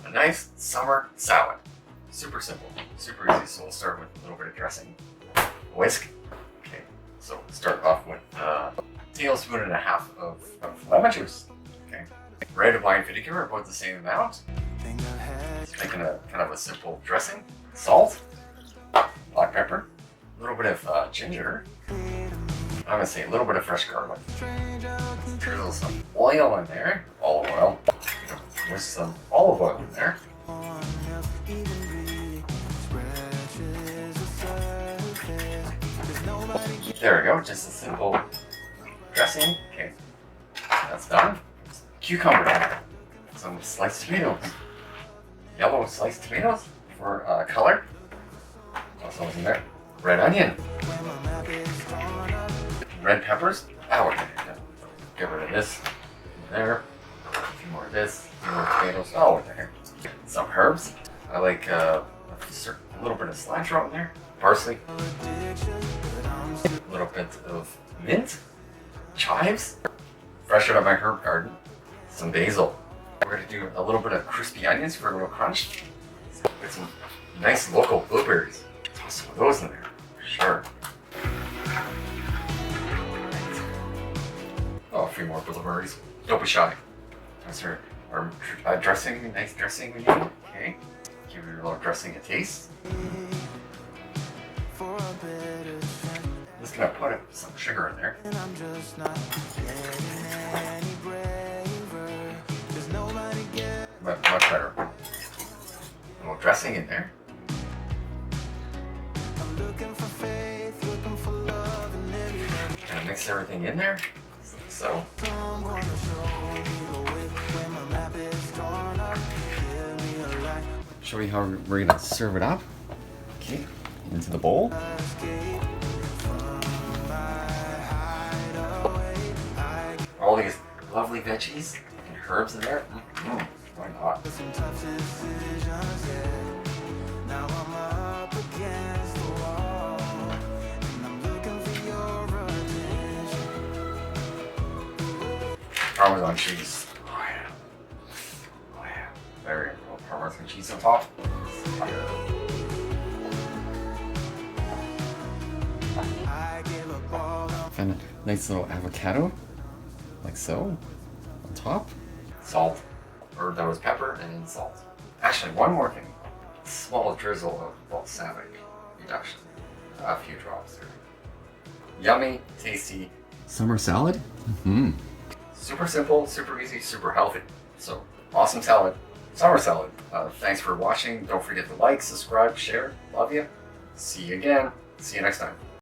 a nice summer salad. Super simple, super easy. So we'll start with a little bit of dressing. Whisk. Okay, so start off with a tablespoon and a half of lemon juice. Okay, red wine vinegar, about the same amount. Just making a kind of a simple dressing. Salt, black pepper, a little bit of ginger. I'm gonna say a little bit of fresh garlic. Drizzle some oil in there, olive oil, with some olive oil in there. There we go, just a simple dressing. Okay, that's done. Cucumber, some sliced tomatoes, yellow sliced tomatoes for color. Also in there. Red onion, red peppers. Oh, get rid of this. There. A few more of this. A few more tomatoes. Oh, there. Some herbs. I like a little bit of cilantro in there. Parsley. A little bit of mint. Chives. Fresh out of my herb garden. Some basil. We're going to do a little bit of crispy onions for a little crunch. With some nice local blueberries. Toss some of those in there. Sure. Oh, a few more blueberries. Don't be shy. That's our dressing, nice dressing we need. Okay. Give your little dressing a taste. Just gonna put some sugar in there. Much better. A little dressing in there. Kind of mix everything in there. So. Show you how we're gonna serve it up. Okay, into the bowl. All these lovely veggies and herbs in there. Why not? Parmesan cheese. Oh yeah. Oh yeah. There we go. Parmesan cheese on top. And a nice little avocado, like so, on top. Salt, or that was pepper and then salt. Actually, one more thing. Small drizzle of balsamic reduction. A few drops there. Yummy, tasty summer salad. Mm-hmm. Super simple, super easy, super healthy. So, awesome salad, summer salad. Thanks for watching. Don't forget to like, subscribe, share. Love you. See you again. See you next time.